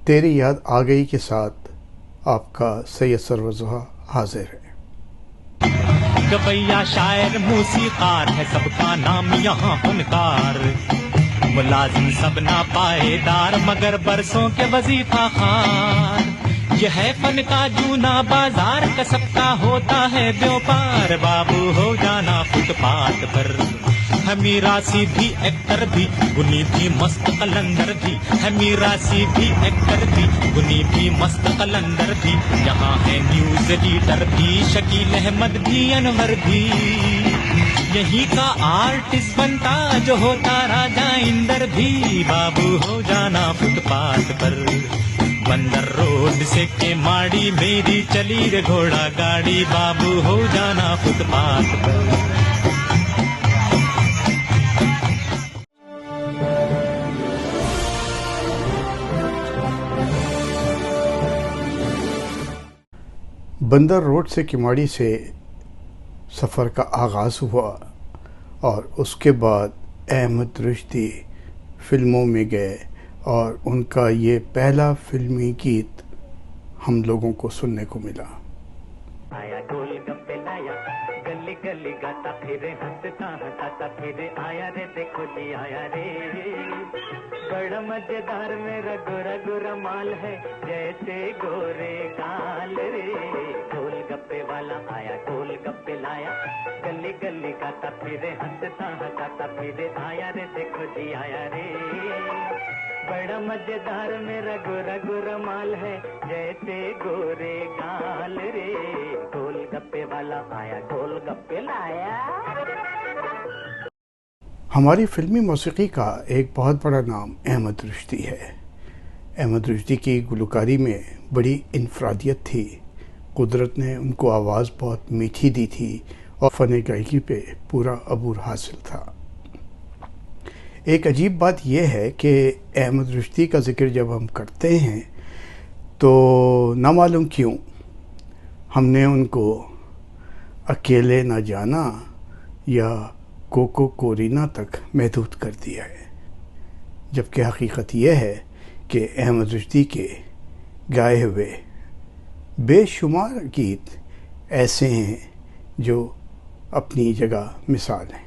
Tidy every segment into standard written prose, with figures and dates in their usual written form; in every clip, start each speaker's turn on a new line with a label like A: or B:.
A: तेरी याद आ गई के साथ आपका सैयद सरवजुहा हाजिर है।
B: गवैया शायर मूसीकार है, सबका नाम यहाँ फनकार। मुलाजिम सब ना पाएदार, मगर बरसों के वजीफा खार। यह है फन का जूना बाजार, कसब का होता है व्यापार। बाबू हो जाना फुटपाथ पर, है मीरा सीधी एक्टर भी, गुनी भी मस्त कलंदर भी। है मीरा सीधी एक्टर भी, गुनी भी मस्त कलंदर भी। यहाँ है न्यूज रीडर भी, शकील अहमद भी, अनवर भी। यही का आर्टिस्ट बनता जो होता राजा इंदर भी। बाबू हो जाना फुटपाथ पर, बंदर रोड से के माड़ी मेरी चली रे घोड़ा गाड़ी। बाबू हो जाना फुटपाथ पर।
A: बंदर रोड से किमाड़ी से सफ़र का आगाज़ हुआ और उसके बाद अहमद रुश्दी फ़िल्मों में गए और उनका ये पहला फ़िल्मी गीत हम लोगों को सुनने को मिला।
C: आया गोल गप्पे लाया, गली गली गाता फिरे, हंसता हंसाता फिरे, आया रे देखो जी आया रे। बड़ा मजेदार मेरा गोरा गोरा माल है, जैसे गोरे गाल रे। गोल गप्पे वाला आया गोल गप्पे लाया, गली गली गाता फिरे, हंसता हंसाता फिरे, आया रे देखो जी आया रे। बड़ा मजेदार मेरा गोरा गोरा माल है, जैसे गोरे गाल रे। गोल गप्पे वाला आया गोल गप्पे लाया।
A: हमारी फिल्मी मौसीकी का एक बहुत बड़ा नाम अहमद रुश्दी है। अहमद रुश्दी की गुलकारी में बड़ी इनफरादियत थी। कुदरत ने उनको आवाज़ बहुत मीठी दी थी और फ़न गायकी पे पूरा अबूर हासिल था। एक अजीब बात यह है कि अहमद रुश्दी का ज़िक्र जब हम करते हैं तो ना मालूम क्यों हमने उनको अकेले ना जाना या कोको कोरिना तक महदूद कर दिया है, जबकि हकीकत यह है कि अहमद रुश्दी के गाए हुए बेशुमार गीत ऐसे हैं जो अपनी जगह मिसाल हैं।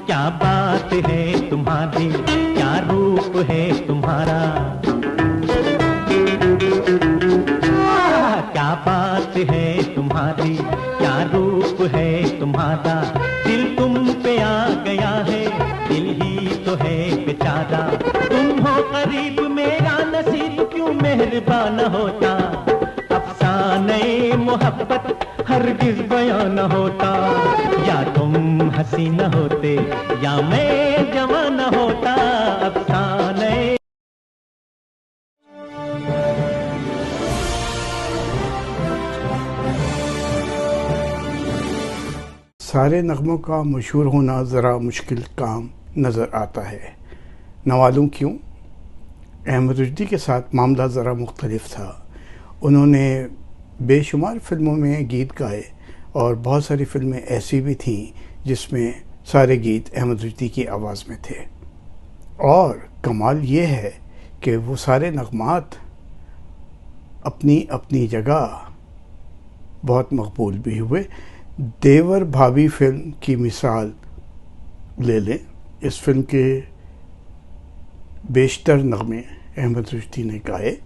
C: क्या बात है तुम्हारी, क्या रूप है तुम्हारा, क्या बात है तुम्हारी, क्या रूप है तुम्हारा। दिल तुम पे आ गया है, दिल ही तो है बेचारा। तुम हो करीब मेरा नसीब क्यों मेहरबान होता। अफसाने मोहब्बत हरगिज़ बयां न होता। या तुम हंसी न होते या मैं जवान न होता। अफसाने
A: सारे नग़मों का मशहूर होना ज़रा मुश्किल काम नज़र आता है, न मालूम क्यों। अहमद रुश्दी के साथ मामला ज़रा मुख्तलिफ था। उन्होंने बेशुमार फ़िल्मों में गीत गाए और बहुत सारी फ़िल्में ऐसी भी थीं जिसमें सारे गीत अहमद रुश्दी की आवाज़ में थे। और कमाल ये है कि वो सारे नग़मात अपनी अपनी जगह बहुत मकबूल भी हुए। देवर भाभी फ़िल्म की मिसाल ले लें। इस फिल्म के बेशतर नग़मे अहमद रुश्दी ने गाए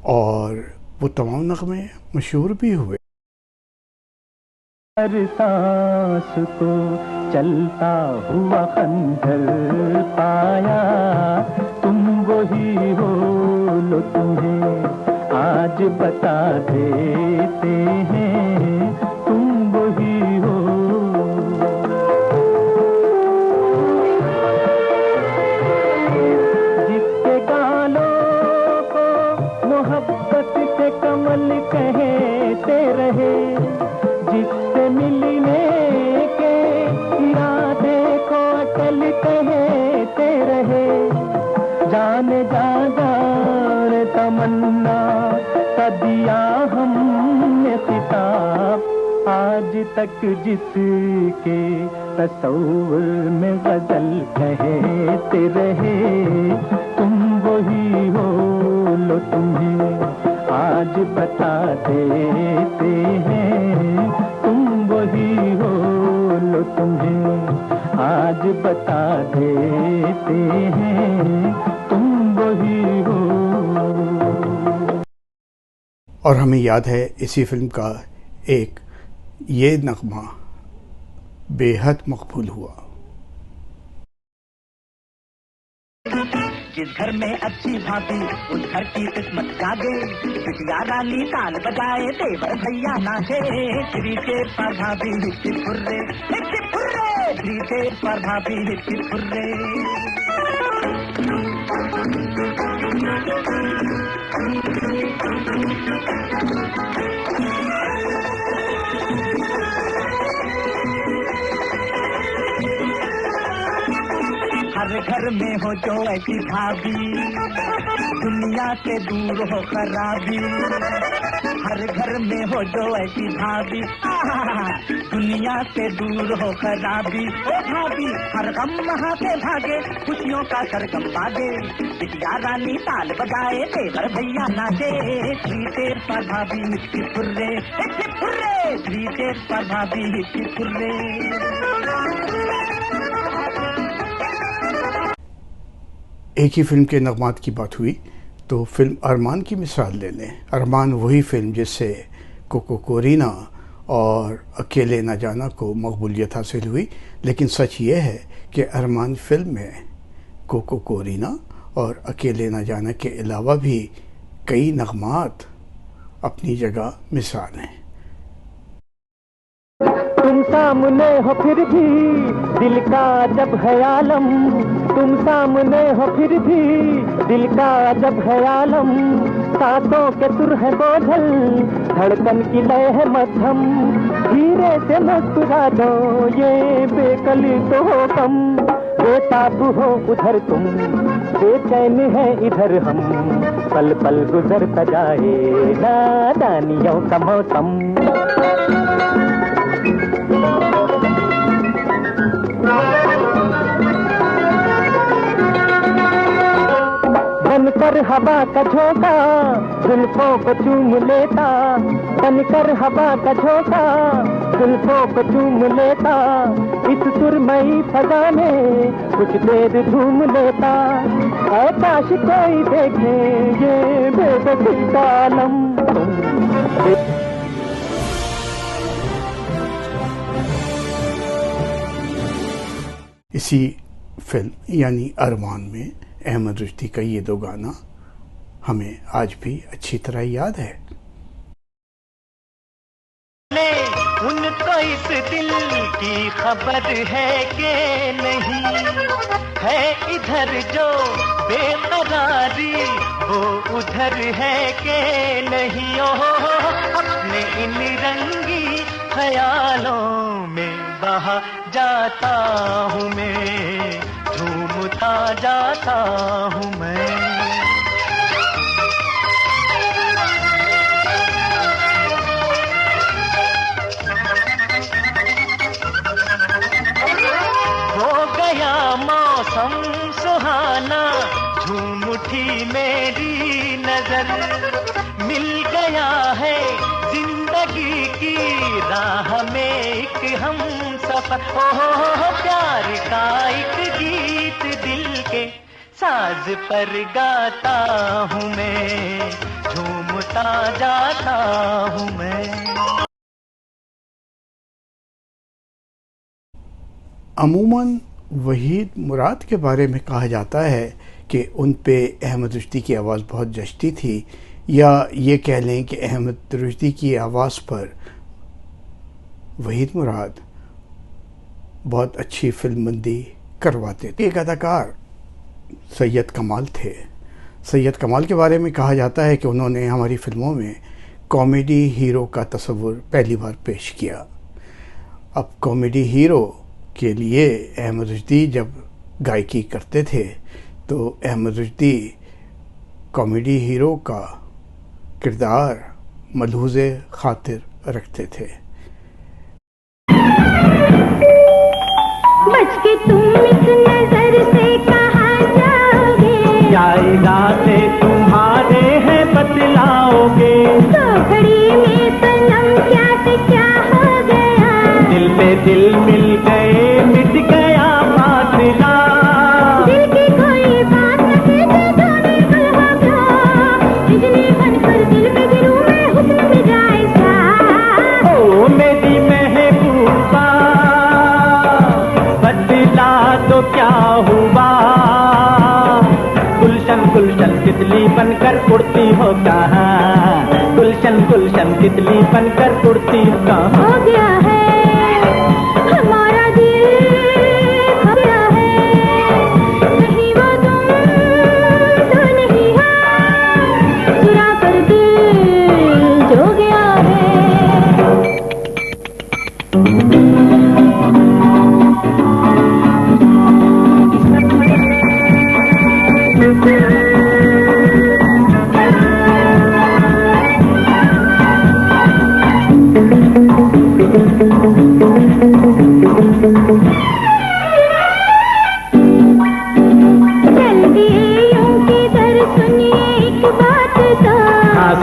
A: और वो तमाम नग़मे मशहूर भी हुए।
C: हर सांस को चलता हुआ खंजर पाया, तुम वही हो लो तुम्हें आज बता देते हैं, तुम वही हो। जिसके गालों को मोहब्बत के कमल कहते रहे, जिससे मिलने के इरादे को अकल कहते रहे, जाने जा तमन्ना का दिया तक जिसके तसव्वुर में गजल कहते रहे, तुम वही हो, लो तुम्हें आज बता देते हैं। तुम वही हो, लो तुम्हें आज बता देते हैं। तुम वही हो।
A: और हमें याद है इसी फिल्म का एक ये नगमा बेहद मकबूल हुआ।
C: जिस घर में अच्छी भाभी उस घर की किस्मत जागे, बिटिया रानी ताल बजाए देवर भैया नाचे। श्री के पर भाभी हिच्ची फुर्रे, हिच्ची फुर्रे, श्री के पर भाभी हिच्ची फुर्रे। हर घर में हो जो ऐसी भाभी, दुनिया से दूर हो खराबी। हर घर में हो जो ऐसी भाभी, दुनिया से दूर हो खराबी। ओ भाभी हर गम वहाँ से भागे, खुशियों का सरगम पागे। बिटिया रानी ताल बजाए देवर भैया नाचे। श्री तेर पर भाभी हिच्ची फुर्रे, हिच्ची फुर्रे, श्री तेर पर भाभी हिच्ची फुर्रे।
A: एक ही फिल्म के नगमात की बात हुई तो फिल्म अरमान की मिसाल ले लें। अरमान वही फिल्म जिससे कोको कोरीना और अकेले न जाना को मकबूलियत हासिल हुई, लेकिन सच ये है कि अरमान फिल्म में कोको कोरीना और अकेले न जाना के अलावा भी कई नगमात अपनी जगह मिसाल हैं।
C: तुम सामने हो फिर भी दिल का जब है आलम, तुम सामने हो फिर भी दिल का जब है आलम। सांसों के सुर है बोझल, धड़कन की लय है मध्यम। धीरे से मुस्कुरा दो ये बेकली तो हो कम। बेताब हो उधर तुम, बेचैन है इधर हम। पल पल गुजरता जाए नादानियों का मौसम। बनकर हवा का झोंका जुल्फों को चूम लेता, बनकर हवा का झोंका जुल्फों को चूम लेता। इस सुरमई फजा में कुछ देर झूम लेता। ऐ काश कोई देखे ये बेदखल का आलम।
A: इसी फिल्म यानी अरमान में अहमद रुश्दी का ये दो गाना हमें आज भी अच्छी तरह याद है।
B: उनको इस दिल की खबर है कि नहीं, है इधर जो बेकरारी वो उधर है कि नहीं। ओ अपने इन रंगी ख्यालों में बहा जाता हूँ मैं, झूमता जाता हूँ मैं। हो गया मौसम सुहाना, झूम उठी मेरी नजर। मिल गया है जिंदगी की राह में एक हम सफर। ओह प्यार का एक गीत दिल के साज पर गाता हूँ मैं, झूमता जाता हूँ मैं।
A: अमूमन वहीद मुराद के बारे में कहा जाता है कि उन पे अहमद रुश्दी की आवाज़ बहुत जचती थी, या ये कह लें कि अहमद रुश्दी की आवाज़ पर वहीद मुराद बहुत अच्छी फिल्मबंदी करवाते थे। एक अदाकार सैयद कमाल थे। सैयद कमाल के बारे में कहा जाता है कि उन्होंने हमारी फिल्मों में कॉमेडी हीरो का तस्वुर पहली बार पेश किया। अब कॉमेडी हीरो के लिए अहमद रुश्दी जब गायकी करते थे तो अहमद रुश्दी कॉमेडी हीरो का किरदार मलहूज़े खातिर रखते थे।
C: दिल मिल गए मिट गया फासला।
D: दिल की कोई बात न कहते जाने कल हो गया, बिजली बनकर दिल पे गिरूं मैं हुस्न में जायजा।
C: ओ मेरी महबूबा बदला तो क्या हुआ, गुलशन गुलशन तितली बनकर उड़ती हो कहाँ, गुलशन गुलशन तितली बनकर उड़ती हो कहाँ।
D: हो गया है हमारा दिल, हो गया है नहीं वो तुम तो नहीं है, चुरा कर दिल जो गया है।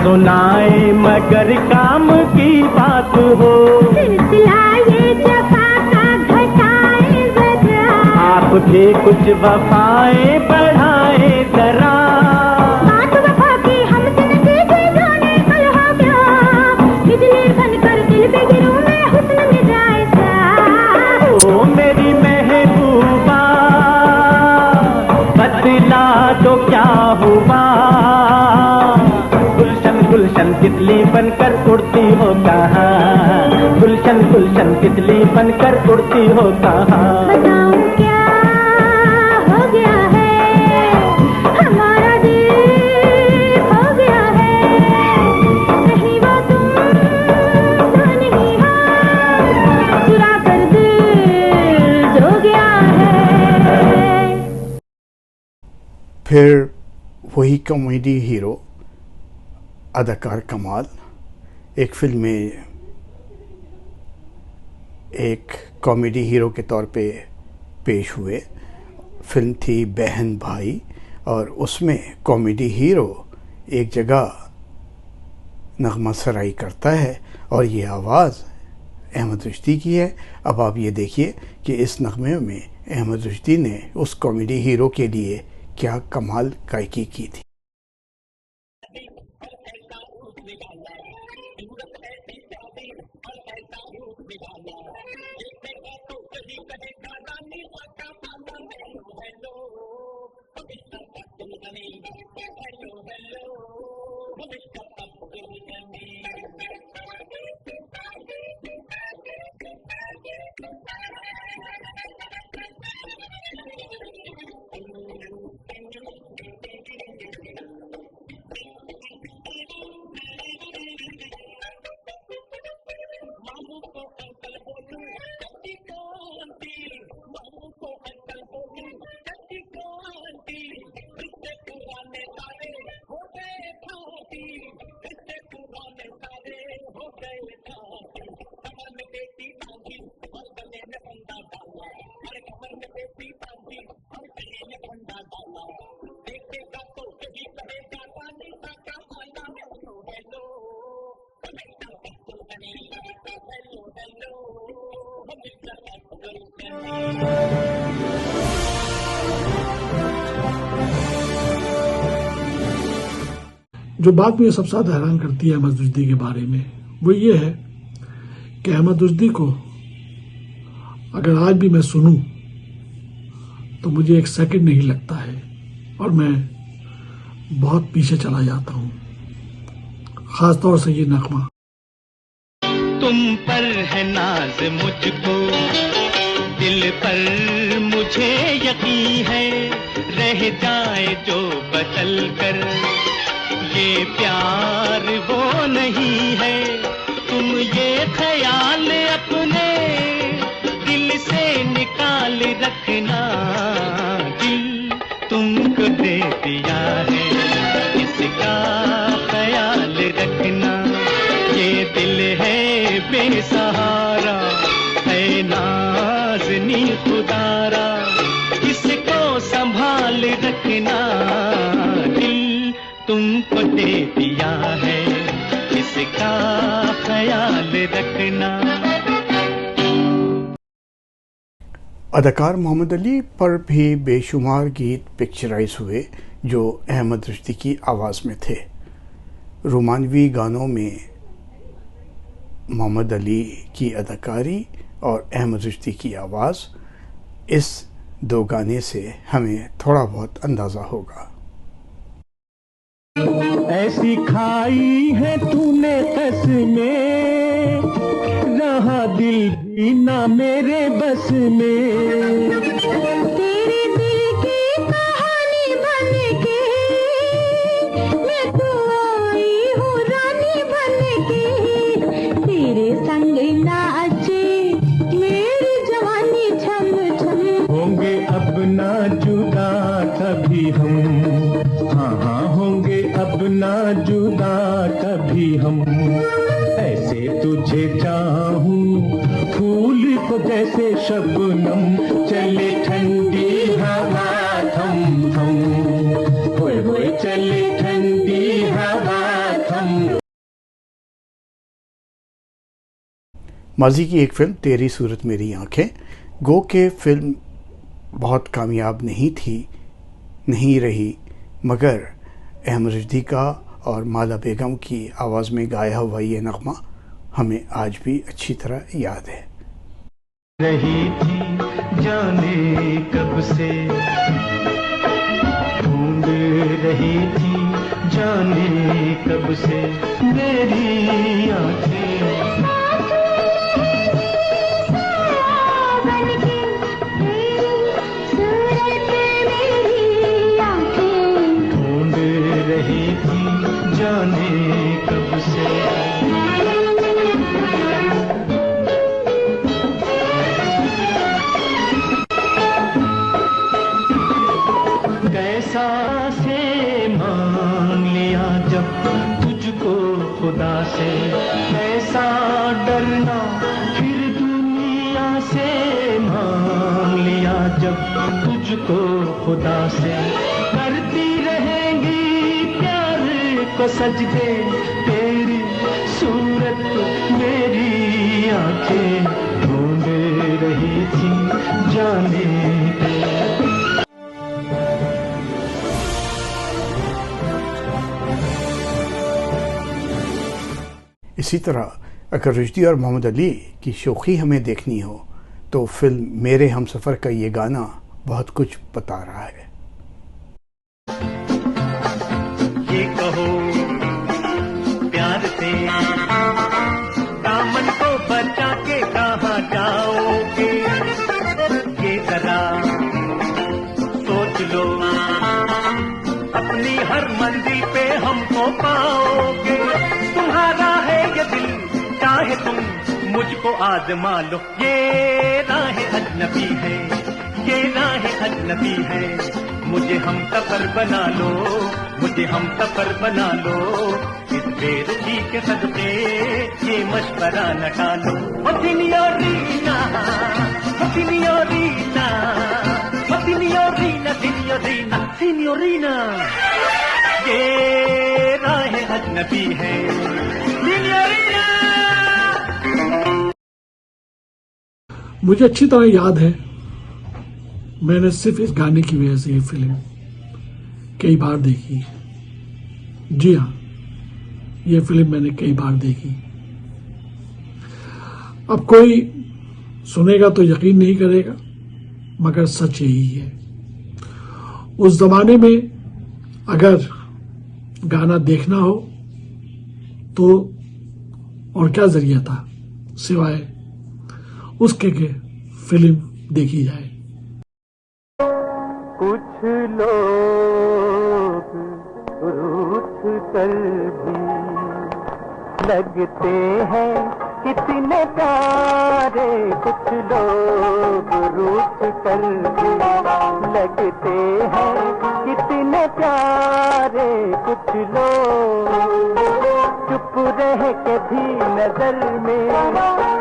C: सुनाए मगर काम की बात हो,
D: सिलसिला ये जफा का घटाए जरा,
C: आप भी कुछ वफाएं बढ़ाए जरा।
D: बात वफा की हमसे न कीजिए जाने कल हो गया, बिजली बनकर दिल पे गिरूं मैं हुस्न में जायजा।
C: ओ मेरी महबूबा बदला तो क्या हुआ, गुलशन तितली बनकर उड़ती हो कहाँ, गुलशन गुलशन तितली बनकर उड़ती हो कहाँ।
D: बताऊं क्या हो गया है हमारा दिल, हो गया है नहीं वो तुम तो नहीं है, चुरा कर दिल जो गया है।
A: फिर वही कॉमेडी हीरो अदाकार कमाल एक फिल्म में एक कॉमेडी हीरो के तौर पे पेश हुए। फिल्म थी बहन भाई और उसमें कॉमेडी हीरो एक जगह नगमा सराई करता है और ये आवाज़ अहमद रुश्दी की है। अब आप ये देखिए कि इस नगमे में अहमद रुश्दी ने उस कॉमेडी हीरो के लिए क्या कमाल गायकी की थी।
E: जो बात मुझे सबसे ज्यादा हैरान करती है अहमद रुश्दी के बारे में वो ये है कि अहमद रुश्दी को अगर आज भी मैं सुनूं तो मुझे एक सेकंड नहीं लगता है और मैं बहुत पीछे चला जाता हूं, खासतौर से ये नगमा।
B: तुम पर है नाज मुझको, दिल पर मुझे यकीन है, रह जाए जो बदल कर ये प्यार वो नहीं है। तुम ये ख्याल अपने दिल से निकाल रखना, दिल तुमको दे दिया है, इसका ख्याल रखना। ये दिल है बेसहारा, है नाज़नी खुदारा, इसको संभाल रखना, दिल तुमको दे दिया है, इसका ख्याल रखना।
A: अदाकार मोहम्मद अली पर भी बेशुमार गीत पिक्चराइज हुए जो अहमद रुश्दी की आवाज़ में थे। रोमानवी गानों में मोहम्मद अली की अदाकारी और अहमद रुश्दी की आवाज़, इस दो गाने से हमें थोड़ा बहुत अंदाज़ा होगा।
B: ऐसी खाई है तूने कसमें, रहा दिल भी ना मेरे बस में।
D: तेरे दिल की कहानी बन के मैं तो आई हूँ रानी बन के। तेरे संग नाचे मेरी जवानी छम छम।
B: होंगे अब ना जुदा कभी हम, हाँ हाँ होंगे अब ना जुदा कभी हम। ऐसे तुझे चाहूं फूल को जैसे शबनम, चले ठंडी हवा थम थम, होए होए चले ठंडी हवा थम।
A: माजी की एक फिल्म तेरी सूरत मेरी आंखें, गो के फिल्म बहुत कामयाब नहीं रही, मगर अहमद रुश्दी का और माला बेगम की आवाज़ में गाया हुआ ये नगमा हमें आज भी अच्छी तरह याद है।
B: रही थी जाने कब से, ढूंढ रही थी जाने कब से मेरी आंखें। जाने कब से कैसा से मान लिया जब तुझको खुदा से, कैसा डरना फिर दुनिया से, मान लिया जब तुझको खुदा से। करती रहेंगी को सजदे तेरी सूरत मेरी आंखें, ढूंढ रही थी जाने के।
A: इसी तरह अगर रुश्दी और मोहम्मद अली की शोखी हमें देखनी हो तो फिल्म मेरे हमसफ़र का ये गाना बहुत कुछ बता रहा है।
C: ये कहो प्यार से दामन को बचा के कहाँ जाओगे, ये जरा सोच लो, अपनी हर मंजिल पे हमको पाओगे। तुम्हारा है ये दिल चाहे तुम मुझको आजमा लो, ये राह अजनबी है, ये राह अजनबी है। मुझे हम सफर बना लो, मुझे हम सफर बना लो, इस बेरुखी के सदके ये मशवरा न टालो। ओ सिनियोरीना, ओ सिनियोरीना, ओ सिनियोरीना, सिनियोरीना, सिनियोरीना, ये राह अजनबी है, सिनियोरीना।
E: मुझे अच्छी तरह याद है, मैंने सिर्फ इस गाने की वजह से ये फिल्म कई बार देखी। जी हाँ, ये फिल्म मैंने कई बार देखी। अब कोई सुनेगा तो यकीन नहीं करेगा, मगर सच यही है। उस जमाने में अगर गाना देखना हो तो और क्या जरिया था सिवाय उसके के फिल्म देखी जाए।
C: कुछ लोग रूठ कर भी लगते हैं कितने प्यारे, कुछ लोग रूठ कर भी लगते हैं कितने प्यारे, कुछ लोग चुप रह के भी नजर में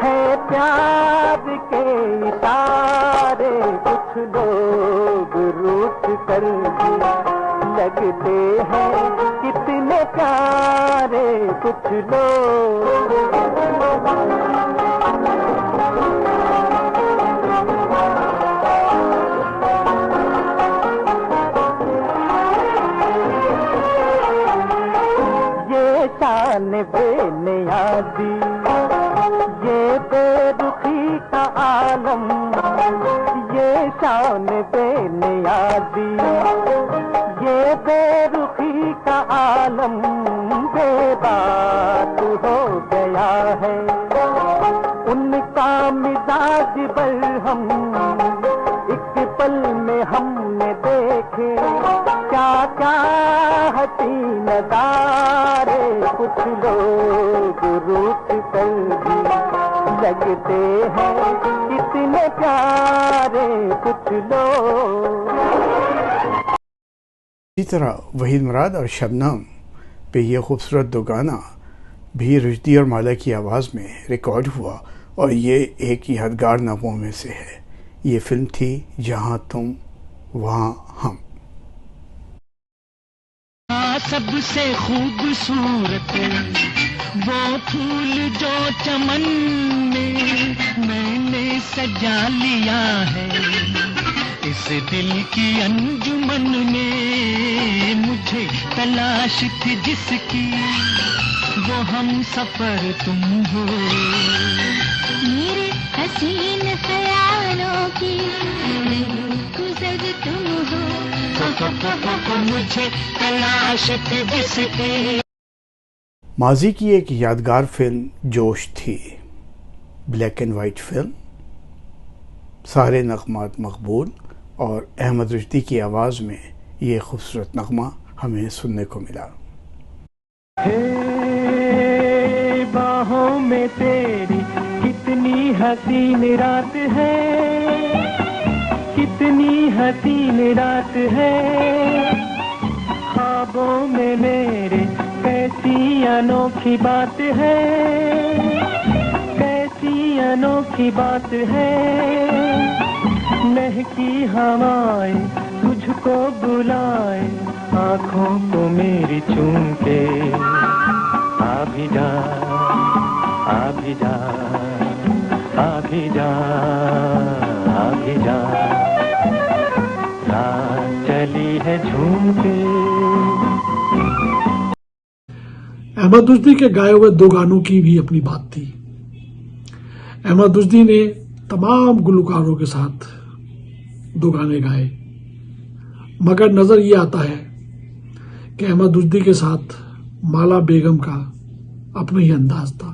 C: है प्यार के इशारे, कुछ लोग रूठ कर भी लगते हैं कितने प्यारे, कुछ लोग शान बेनियाज़ी, ये बेरुखी का आलम बेबात हो गया है। उनका मिजाज बरहम एक पल में हमने देखे, क्या क्या हसीन नज़ारे। कुछ लोग रूठ कर भी लगते हैं कितने प्यारे कुछ लोग।
A: इसी तरह वहीद मुराद और शबनम पे ये खूबसूरत दो गाना भी रुश्दी और माला की आवाज़ में रिकॉर्ड हुआ और ये एक यादगार नगमों में से है। ये फिल्म थी जहाँ तुम वहाँ हम।
B: सबसे खूबसूरत वो फूल जो चमन में मैंने सजा लिया है, इस दिल की अंजुमन में मुझे तलाश थी जिसकी, वो हम सफर तुम हो।
D: मेरे हसीन ख्यालों की गुजर तुम हो,
B: मुझे तलाश थी जिसकी।
A: माजी की एक यादगार फिल्म जोश थी, ब्लैक एंड वाइट फिल्म, सारे नगमात मकबूल और अहमद रुश्दी की आवाज़ में ये खूबसूरत नगमा हमें सुनने को मिला।
C: हे बाहों में तेरी कितनी हसीन रात है, कितनी हसीन रात है। ख्वाबों में मेरे कैसी अनोखी बात है, कैसी अनोखी बात है। महकी हवाएं तुझको बुलाए, आँखों को मेरी चूम के आ भी जा, आ भी जा, आ भी जा, आ भी जा। रात चली है झूम के।
E: अहमद रुश्दी के गाए हुए दो गानों की भी अपनी बात थी। अहमद रुश्दी ने तमाम गुलकारों के साथ दो गाने गाए, मगर नजर ये आता है कि अहमद रुश्दी के साथ माला बेगम का अपना ही अंदाज था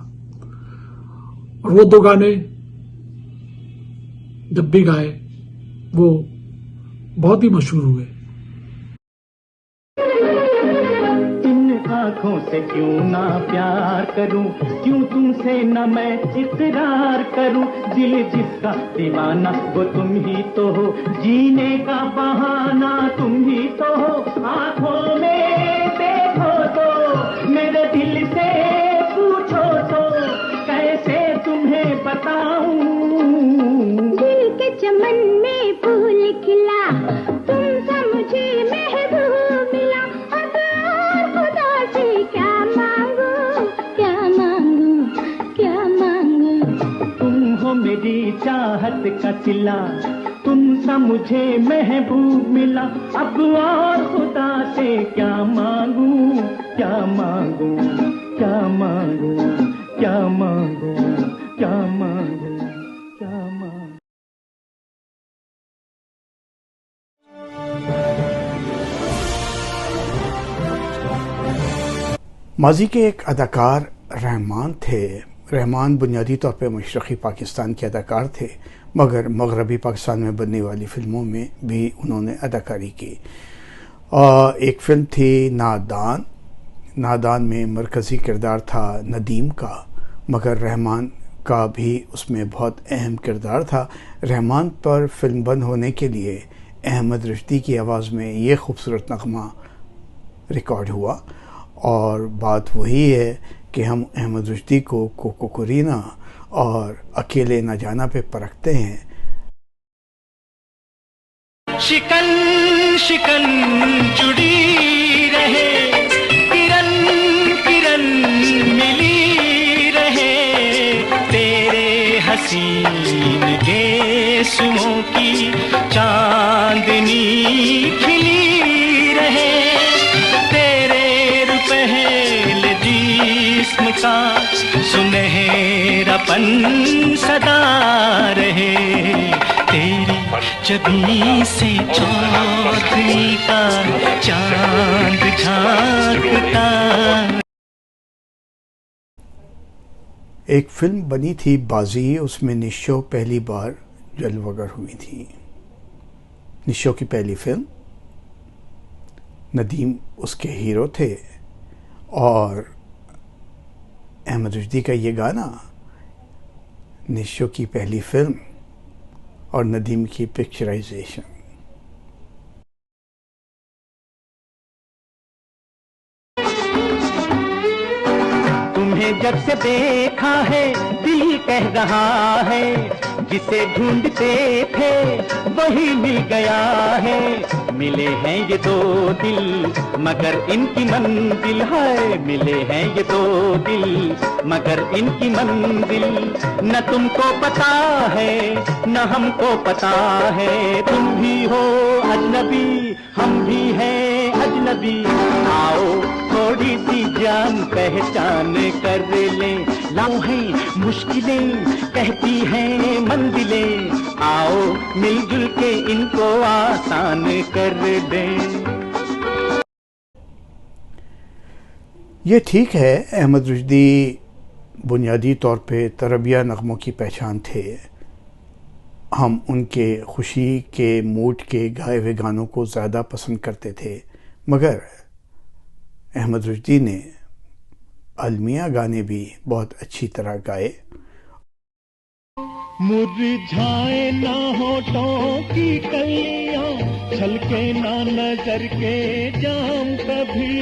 E: और वो दो गाने जब भी गाए वो बहुत ही मशहूर हुए।
C: आँखों से क्यों ना प्यार करूं, क्यों तुमसे न मैं इकरार करूं। दिल जिसका दीवाना वो तुम ही तो हो, जीने का बहाना तुम ही तो हो। आँखों में देखो तो, मेरे दिल से पूछो तो, कैसे तुम्हें बताऊं।
D: दिल के चमन में फूल खिला, तुमसे मुझे महबूब मिला। अब खुदा से क्या मांगू, क्या मांगू, क्या मांगू।
C: तुम हो मेरी चाहत का सिला, तुमसे मुझे महबूब मिला। अब और खुदा से क्या मांगू, क्या मांगू, क्या मांगू, क्या मांगू, क्या मांगू, क्या मांगू।
A: माजी के एक अदाकार रहमान थे। रहमान बुनियादी तौर पर मशरक़ी पाकिस्तान के अदाकार थे, मगर मगरबी पाकिस्तान में बनने वाली फ़िल्मों में भी उन्होंने अदाकारी की। एक फ़िल्म थी नादान। नादान में मरकज़ी किरदार था नदीम का, मगर रहमान का भी उसमें बहुत अहम किरदार था। रहमान पर फिल्म बंद होने के लिए अहमद रुश्दी की आवाज़ में ये खूबसूरत नगमा रिकॉर्ड हुआ और बात वही है कि हम अहमद रुश्दी को कोको करीना और अकेले न जाना पे परखते हैं।
B: शिकन शिकन जुड़ी रहे, किरण किरण मिली रहे, तेरे हसीन गेसुओं की चांदनी खिली रहे, तेरे रुपहल जिस्म का सुनहरापन सदा रहे, तेरी जबी से चौधरी का चांद झांकता।
A: एक फिल्म बनी थी बाजी, उसमें निशो पहली बार जलवगर हुई थी। निशो की पहली फिल्म, नदीम उसके हीरो थे और अहमद रुश्दी का ये गाना निशो की पहली फिल्म और नदीम की पिक्चराइजेशन।
C: तुम्हें जब से देखा है दिल कह रहा है, जिसे ढूंढते थे वही मिल गया है। मिले हैं ये दो दिल मगर इनकी मंजिल है, मिले हैं ये दो दिल मगर इनकी मंजिल न तुमको पता है न हमको पता है। तुम भी हो अजनबी हम भी हैं अजनबी, आओ थोड़ी सी जान पहचान कर ले। लाओ है मुश्किलें कहती हैं मंजिलें, आओ मिलजुल के इनको आसान कर दें।
A: ये ठीक है, अहमद रुश्दी बुनियादी तौर पे तरबिया नगमों की पहचान थे। हम उनके खुशी के मूड के गाए हुए गानों को ज़्यादा पसंद करते थे, मगर अहमद रुश्दी ने अलमिया गाने भी बहुत अच्छी तरह गाए।
B: मुरझाए ना होठों की कलियां, छलके ना नजर के जाम कभी,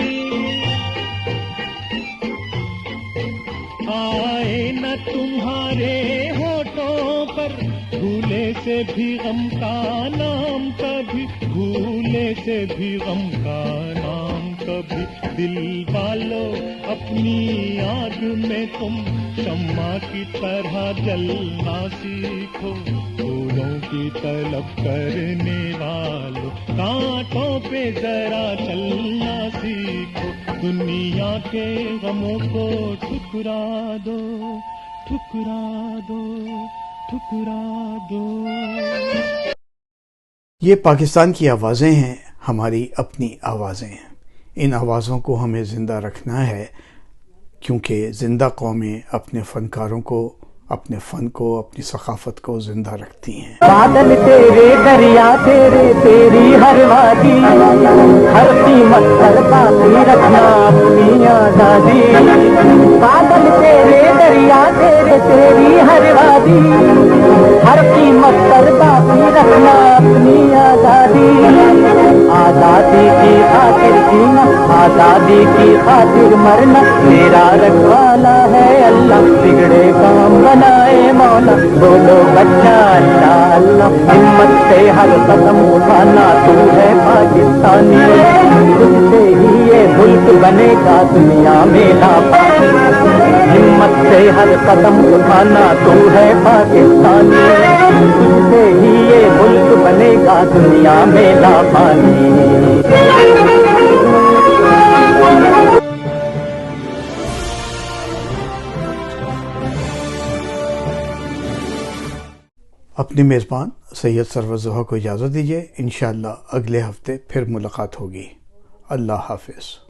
B: आए न तुम्हारे होठों पर भूले से भी गम का नाम कभी, भूले से भी गम का नाम कभी। दिल वालों अपनी आग में तुम शम्मा की तरह जलना सीखो, फूलों की तलब करने वालों कांटों पे जरा चलना सीखो। दुनिया के गमों को ठुकरा दो, ठुकरा दो, ठुकरा दो।
A: ये पाकिस्तान की आवाज़ें हैं, हमारी अपनी आवाज़ें हैं। इन आवाज़ों को हमें ज़िंदा रखना है, क्योंकि ज़िंदा कौमें अपने फ़नकारों को, अपने फ़न को, अपनी सकाफ़त को ज़िंदा रखती हैं।
C: बादल तेरे दरिया तेरे तेरी हर वादी, हर कीमत पर बाकी रखना अपनी आज़ादी। बादल तेरे दरिया तेरे तेरी हर वादी, हर कीमत पर बाकी रखना अपनी आज़ादी। आज़ादी की खातिर जीना, आज़ादी की खातिर मरना, तेरा रखवाला है अल्लाह, बिगड़े काम बनाए मौला। बोलो बच्चा अल्लाह अल्लाह, हिम्मत से हर कदम उठाना, तू है पाकिस्तानी। तुझसे ही ये मुल्क बनेगा दुनिया में लापा, हिम्मत से हर कदम उठाना, तू है पाकिस्तानी। तुझसे ही ये मुल्क बनेगा दुनिया में लापानी।
A: अपने मेज़बान सैयद सरवर ज़ोहा को इजाज़त दीजिए। इंशाअल्लाह अगले हफ्ते फिर मुलाकात होगी। अल्लाह हाफ़िज़।